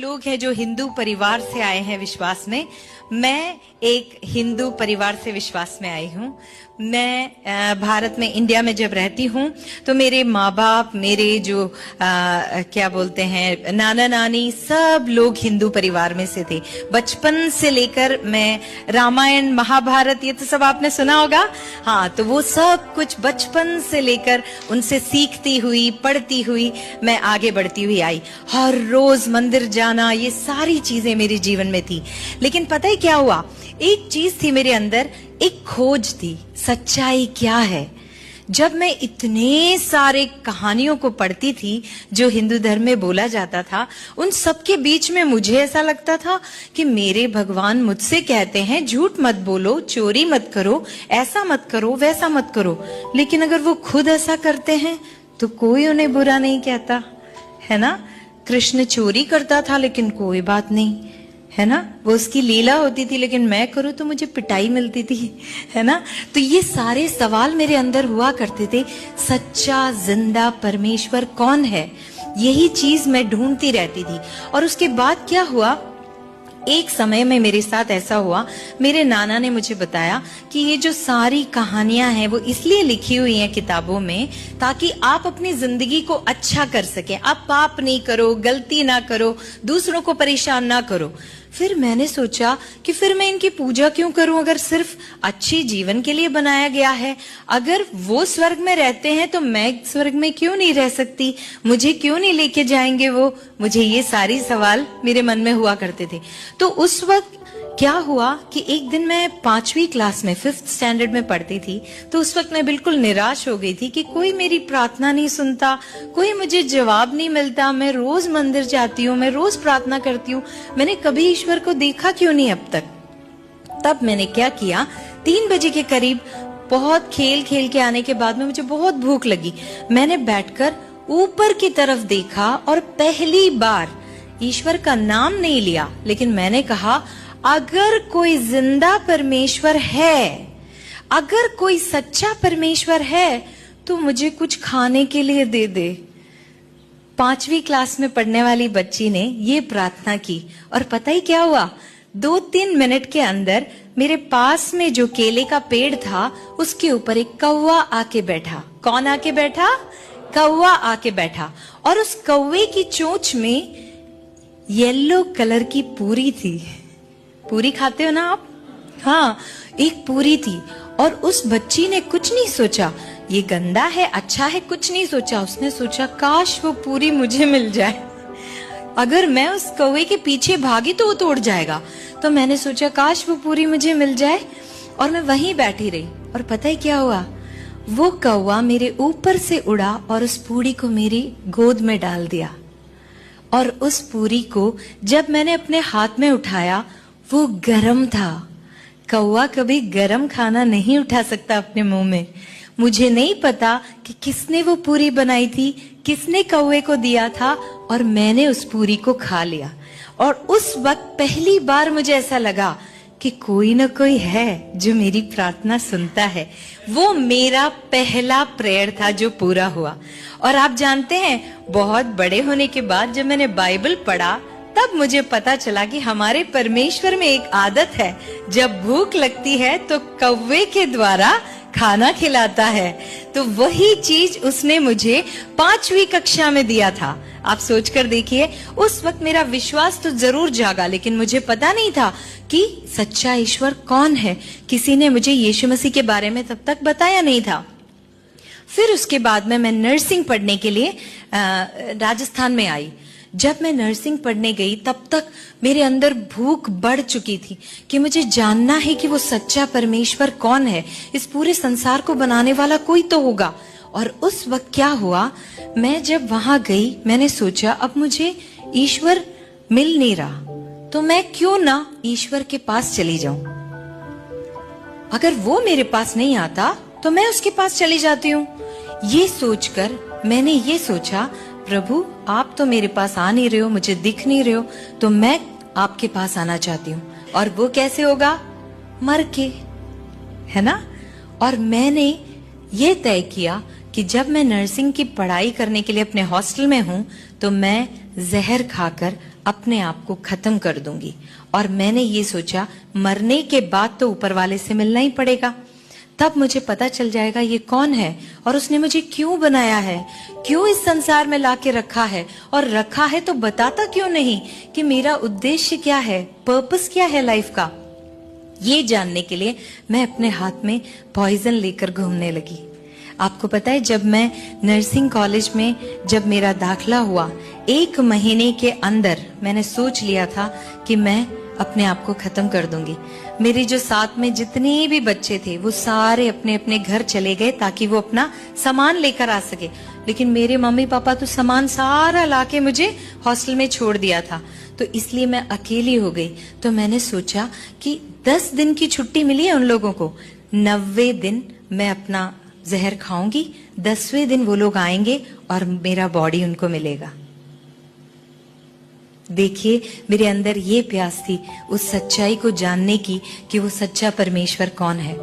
लोग हैं जो हिंदू परिवार से आए हैं विश्वास में। मैं एक हिंदू परिवार से विश्वास में आई हूँ। मैं भारत में, इंडिया में जब रहती हूँ तो मेरे माँ बाप, मेरे जो क्या बोलते हैं, नाना नानी, सब लोग हिंदू परिवार में से थे। बचपन से लेकर मैं रामायण, महाभारत, ये तो सब आपने सुना होगा। हाँ, तो वो सब कुछ बचपन से लेकर उनसे सीखती हुई, पढ़ती हुई मैं आगे बढ़ती हुई आई। हर रोज मंदिर जाना, ये सारी चीजें मेरे जीवन में थी। लेकिन पता है क्या हुआ? एक चीज थी मेरे अंदर, एक खोज थी, सच्चाई क्या है। जब मैं इतने सारे कहानियों को पढ़ती थी जो हिंदू धर्म में बोला जाता था, उन सब के बीच में मुझे ऐसा लगता था कि मेरे भगवान मुझसे कहते हैं झूठ मत बोलो, चोरी मत करो, ऐसा मत करो, वैसा मत करो। लेकिन अगर वो खुद ऐसा करते हैं तो कोई उन्हें बुरा नहीं कहता, है ना। कृष्ण चोरी करता था लेकिन कोई बात नहीं, है ना। वो उसकी लीला होती थी, लेकिन मैं करूं तो मुझे पिटाई मिलती थी, है ना। तो ये सारे सवाल मेरे अंदर हुआ करते थे। सच्चा जिंदा परमेश्वर कौन है, यही चीज मैं ढूंढती रहती थी। और उसके बाद क्या हुआ, एक समय में मेरे साथ ऐसा हुआ, मेरे नाना ने मुझे बताया कि ये जो सारी कहानियां हैं वो इसलिए लिखी हुई हैं किताबों में ताकि आप अपनी जिंदगी को अच्छा कर सकें। आप पाप नहीं करो, गलती ना करो, दूसरों को परेशान ना करो। फिर मैंने सोचा कि फिर मैं इनकी पूजा क्यों करूं, अगर सिर्फ अच्छी जीवन के लिए बनाया गया है। अगर वो स्वर्ग में रहते हैं तो मैं स्वर्ग में क्यों नहीं रह सकती, मुझे क्यों नहीं लेके जाएंगे वो। मुझे ये सारी सवाल मेरे मन में हुआ करते थे। तो उस वक्त क्या हुआ कि एक दिन मैं 5वीं क्लास में, 5th स्टैंडर्ड में पढ़ती थी। तो उस वक्त मैं बिल्कुल निराश हो गई थी कि कोई मेरी प्रार्थना नहीं सुनता, कोई मुझे जवाब नहीं मिलता। मैं रोज मंदिर जाती हूँ, मैं रोज प्रार्थना करती हूँ, मैंने कभी ईश्वर को देखा क्यों नहीं अब तक। तब मैंने क्या किया, 3 बजे के करीब, बहुत खेल खेल के आने के बाद में मुझे बहुत भूख लगी। मैंने बैठकर ऊपर की तरफ देखा और पहली बार ईश्वर का नाम नहीं लिया, लेकिन मैंने कहा अगर कोई जिंदा परमेश्वर है, अगर कोई सच्चा परमेश्वर है तो मुझे कुछ खाने के लिए दे दे। 5वीं क्लास में पढ़ने वाली बच्ची ने ये प्रार्थना की और पता ही क्या हुआ, 2-3 मिनट के अंदर मेरे पास में जो केले का पेड़ था उसके ऊपर एक कौवा आके बैठा। कौन आके बैठा? कौवा आके बैठा। और उस कौवे की चोंच में येलो कलर की पूरी थी। पूरी खाते हो ना आप? हाँ, एक पूरी थी। और उस बच्ची ने कुछ नहीं सोचा, ये गंदा है, अच्छा है, कुछ नहीं सोचा। उसने सोचा काश वो पूरी मुझे मिल जाए, अगर मैं उस कौवे के पीछे भागी तो वो तोड़ जाएगा। तो मैंने सोचा काश वो पूरी मुझे मिल जाए, और मैं वहीं बैठी रही। और पता है क्या हुआ, वो कौवा मेरे ऊपर से उड़ा और उस पूरी को मेरी गोद में डाल दिया। और उस पूरी को जब मैंने अपने हाथ में उठाया, वो गरम था। कौवा कभी गरम खाना नहीं उठा सकता अपने मुंह में। मुझे नहीं पता कि किसने वो पूरी बनाई थी, किसने कौवे को दिया था, और मैंने उस पूरी को खा लिया। और उस वक्त पहली बार मुझे ऐसा लगा कि कोई ना कोई है जो मेरी प्रार्थना सुनता है। वो मेरा पहला प्रेयर था जो पूरा हुआ। और आप जानते हैं, बहुत बड़े होने के बाद जब मैंने बाइबल पढ़ा तब मुझे पता चला कि हमारे परमेश्वर में एक आदत है, जब भूख लगती है तो कौवे के द्वारा खाना खिलाता है। तो वही चीज उसने मुझे 5वीं कक्षा में दिया था। आप सोचकर देखिए, उस वक्त मेरा विश्वास तो जरूर जागा, लेकिन मुझे पता नहीं था कि सच्चा ईश्वर कौन है। किसी ने मुझे यीशु मसीह के बारे में तब तक बताया नहीं था। फिर उसके बाद में मैं नर्सिंग पढ़ने के लिए राजस्थान में आई। जब मैं नर्सिंग पढ़ने गई तब तक मेरे अंदर भूख बढ़ चुकी थी कि मुझे जानना है कि वो सच्चा परमेश्वर कौन है। इस पूरे संसार को बनाने वाला कोई तो होगा। और उस वक्त क्या हुआ, मैं जब वहां गई, मैंने सोचा अब मुझे ईश्वर मिल नहीं रहा, तो मैं क्यों ना ईश्वर के पास चली जाऊं। अगर वो मेरे पास नहीं आता तो मैं उसके पास चली जाती हूँ। ये सोचकर मैंने ये सोचा, प्रभु आप तो मेरे पास आ नहीं रहे हो, मुझे दिख नहीं रहे हो, तो मैं आपके पास आना चाहती हूँ। और वो कैसे होगा? मर के, है ना। और मैंने ये तय किया कि जब मैं नर्सिंग की पढ़ाई करने के लिए अपने हॉस्टल में हूँ तो मैं जहर खाकर अपने आप को खत्म कर दूंगी। और मैंने ये सोचा मरने के बाद तो ऊपर वाले से मिलना ही पड़ेगा, तब मुझे पता चल जाएगा ये कौन है और उसने मुझे क्यों बनाया है, क्यों इस संसार में लाके रखा है, और रखा है तो बताता क्यों नहीं कि मेरा उद्देश्य क्या है, पर्पस क्या है लाइफ का। ये जानने के लिए मैं अपने हाथ में पॉइजन लेकर घूमने लगी। आपको पता है, जब मैं नर्सिंग कॉलेज में जब मेरा दाखला हुआ, 1 महीने के अंदर मैंने सोच लिया था कि मैं अपने आप को खत्म कर दूंगी। मेरे जो साथ में जितने भी बच्चे थे वो सारे अपने अपने घर चले गए ताकि वो अपना सामान लेकर आ सके, लेकिन मेरे मम्मी पापा तो सामान सारा लाके मुझे हॉस्टल में छोड़ दिया था। तो इसलिए मैं अकेली हो गई। तो मैंने सोचा कि 10 दिन की छुट्टी मिली है उन लोगों को, 90 दिन मैं अपना जहर खाऊंगी, 10वें दिन वो लोग आएंगे और मेरा बॉडी उनको मिलेगा। देखिए, मेरे अंदर ये प्यास थी उस सच्चाई को जानने की कि वो सच्चा परमेश्वर कौन है।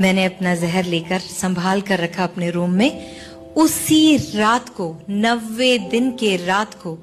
मैंने अपना जहर लेकर संभाल कर रखा अपने रूम में। उसी रात को, 90 दिन के रात को,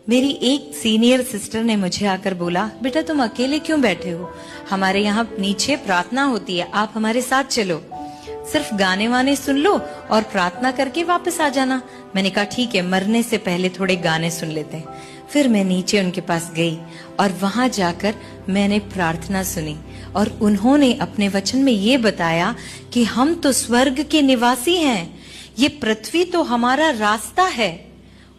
मेरी एक सीनियर सिस्टर ने मुझे आकर बोला, बेटा तुम अकेले क्यों बैठे हो, हमारे यहाँ नीचे प्रार्थना होती है, आप हमारे साथ चलो, सिर्फ गाने वाने सुन लो और प्रार्थना करके वापस आ जाना। मैंने कहा ठीक है, मरने से पहले थोड़े गाने सुन लेते हैं। फिर मैं नीचे उनके पास गई और वहां जाकर मैंने प्रार्थना सुनी और उन्होंने अपने वचन में ये बताया कि हम तो स्वर्ग के निवासी हैं, ये पृथ्वी तो हमारा रास्ता है।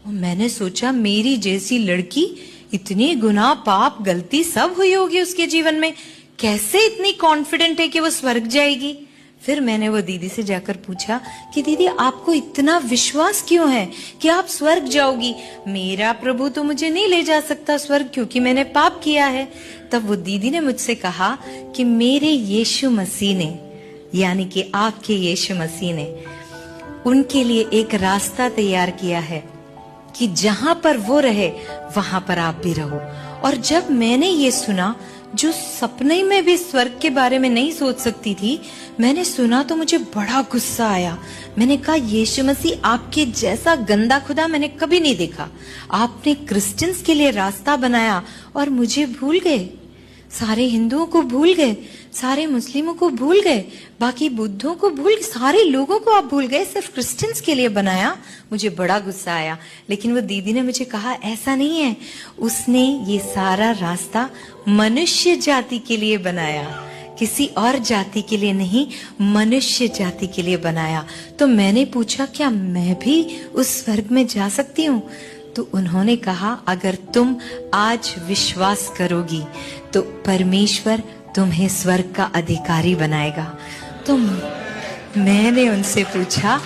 और मैंने सोचा मेरी जैसी लड़की, इतनी गुनाह पाप गलती सब हुई होगी उसके जीवन में, कैसे इतनी कॉन्फिडेंट है कि वो स्वर्ग जाएगी। फिर मैंने वो दीदी से जाकर पूछा कि दीदी आपको इतना विश्वास क्यों है कि आप स्वर्ग जाओगी, मेरा प्रभु तो मुझे नहीं ले जा सकता स्वर्ग क्योंकि मैंने पाप किया है। तब वो दीदी ने मुझसे कहा कि मेरे यीशु मसीह ने, यानी कि आपके यीशु मसीह ने उनके लिए एक रास्ता तैयार किया है कि जहां पर वो रहे वहां पर आप भी रहो। और जब मैंने ये सुना, जो सपने में भी स्वर्ग के बारे में नहीं सोच सकती थी, मैंने सुना तो मुझे बड़ा गुस्सा आया। मैंने कहा यीशु मसीह, आपके जैसा गंदा खुदा मैंने कभी नहीं देखा। आपने क्रिश्चियंस के लिए रास्ता बनाया और मुझे भूल गए, सारे हिंदुओं को भूल गए, सारे मुस्लिमों को भूल गए, बाकी बुद्धों को भूल गए, सारे लोगों को आप भूल गए, सिर्फ क्रिश्चियंस के लिए बनाया। मुझे बड़ा गुस्सा आया। लेकिन वो दीदी ने मुझे कहा ऐसा नहीं है, उसने ये सारा रास्ता मनुष्य जाति के लिए बनाया, किसी और जाति के लिए नहीं, मनुष्य जाति के लिए बनाया। तो मैंने पूछा क्या मैं भी उस स्वर्ग में जा सकती हूँ? तो उन्होंने कहा अगर तुम आज विश्वास करोगी तो परमेश्वर तुम्हें स्वर्ग का अधिकारी बनाएगा। तो मैंने उनसे पूछा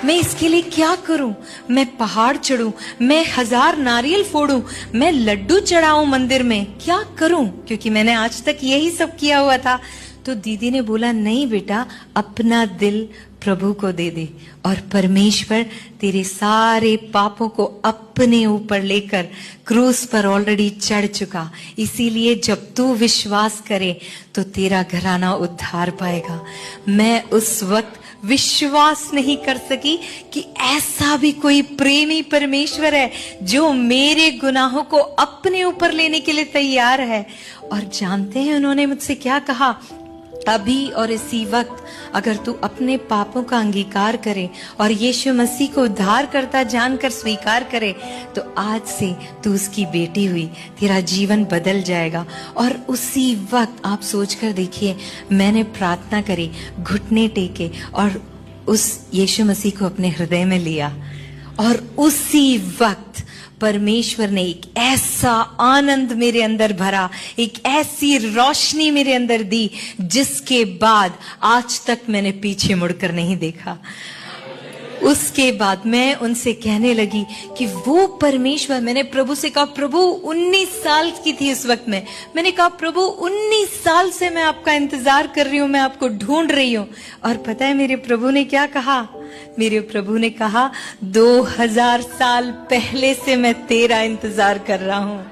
मैं इसके लिए क्या करूं? मैं पहाड़ चढ़ूं, मैं 1000 नारियल फोड़ूं, मैं लड्डू चढ़ाऊं मंदिर में, क्या करूं? क्योंकि मैंने आज तक यही सब किया हुआ था। तो दीदी ने बोला नहीं बेटा, अपना दिल प्रभु को दे दे और परमेश्वर तेरे सारे पापों को अपने ऊपर लेकर क्रूस पर ऑलरेडी चढ़ चुका। इसीलिए जब तू विश्वास करे तो तेरा घराना उद्धार पाएगा। मैं उस वक्त विश्वास नहीं कर सकी कि ऐसा भी कोई प्रेमी परमेश्वर है जो मेरे गुनाहों को अपने ऊपर लेने के लिए तैयार है। और जानते हैं उन्होंने मुझसे क्या कहा? अभी और इसी वक्त अगर तू अपने पापों का अंगीकार करे और यीशु मसीह को उद्धार करता जानकर स्वीकार करे तो आज से तू उसकी बेटी हुई, तेरा जीवन बदल जाएगा। और उसी वक्त आप सोचकर देखिए, मैंने प्रार्थना करी, घुटने टेके और उस यीशु मसीह को अपने हृदय में लिया और उसी वक्त परमेश्वर ने एक ऐसा आनंद मेरे अंदर भरा, एक ऐसी रोशनी मेरे अंदर दी जिसके बाद आज तक मैंने पीछे मुड़कर नहीं देखा। उसके बाद मैं उनसे कहने लगी कि वो परमेश्वर, मैंने प्रभु से कहा, प्रभु 19 साल की थी उस वक्त में, मैंने कहा प्रभु 19 साल से मैं आपका इंतजार कर रही हूँ, मैं आपको ढूंढ रही हूँ। और पता है मेरे प्रभु ने क्या कहा? मेरे प्रभु ने कहा 2000 साल पहले से मैं तेरा इंतजार कर रहा हूँ।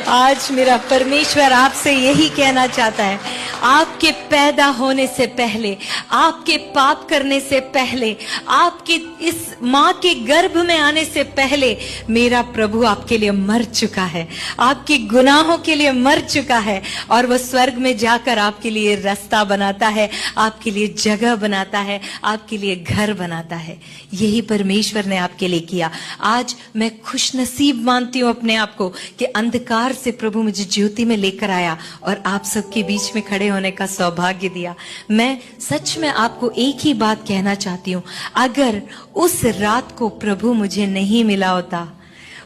आज मेरा परमेश्वर आपसे यही कहना चाहता है, आपके पैदा होने से पहले, आपके पाप करने से पहले, आपके इस मां के गर्भ में आने से पहले मेरा प्रभु आपके लिए मर चुका है, आपके गुनाहों के लिए मर चुका है, और वह स्वर्ग में जाकर आपके लिए रास्ता बनाता है, आपके लिए जगह बनाता है, आपके लिए घर बनाता है। यही परमेश्वर ने आपके लिए किया। आज मैं खुशनसीब मानती हूं अपने आप को कि अंधकार से प्रभु मुझे ज्योति में लेकर आया और आप सबके बीच में खड़े होने का सौभाग्य दिया। मैं सच में आपको एक ही बात कहना चाहती हूं, अगर उस रात को प्रभु मुझे नहीं मिला होता,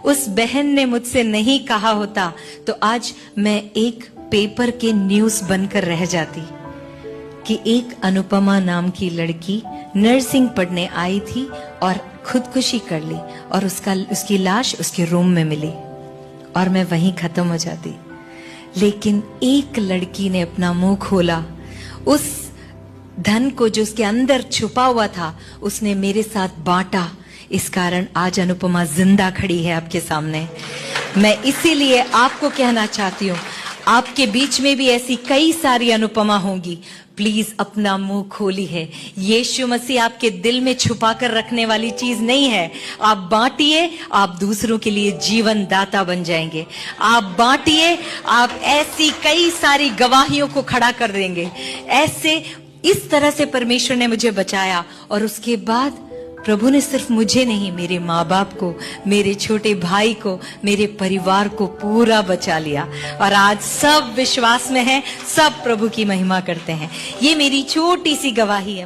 उस बहन ने मुझसे नहीं कहा होता, तो आज मैं एक पेपर के न्यूज़ बनकर रह जाती कि एक अनुपमा नाम की लड़की नर्सिंग पढ़ने आई थी और खुदकुशी कर ली, और उसकी लाश उसके रूम में मिली और मैं वहीं खत्म हो जाती। लेकिन एक लड़की ने अपना मुंह खोला, उस धन को जो उसके अंदर छुपा हुआ था उसने मेरे साथ बांटा। इस कारण आज अनुपमा जिंदा खड़ी है आपके सामने। मैं इसीलिए आपको कहना चाहती हूँ, आपके बीच में भी ऐसी कई सारी अनुपमा होंगी। प्लीज अपना मुंह खोली है। यीशु मसीह आपके दिल में छुपा कर रखने वाली चीज नहीं है। आप बांटिए, आप दूसरों के लिए जीवन दाता बन जाएंगे। आप बांटिए, आप ऐसी कई सारी गवाहियों को खड़ा कर देंगे। ऐसे इस तरह से परमेश्वर ने मुझे बचाया, और उसके बाद प्रभु ने सिर्फ मुझे नहीं, मेरे माँ बाप को, मेरे छोटे भाई को, मेरे परिवार को पूरा बचा लिया, और आज सब विश्वास में हैं, सब प्रभु की महिमा करते हैं। ये मेरी छोटी सी गवाही है।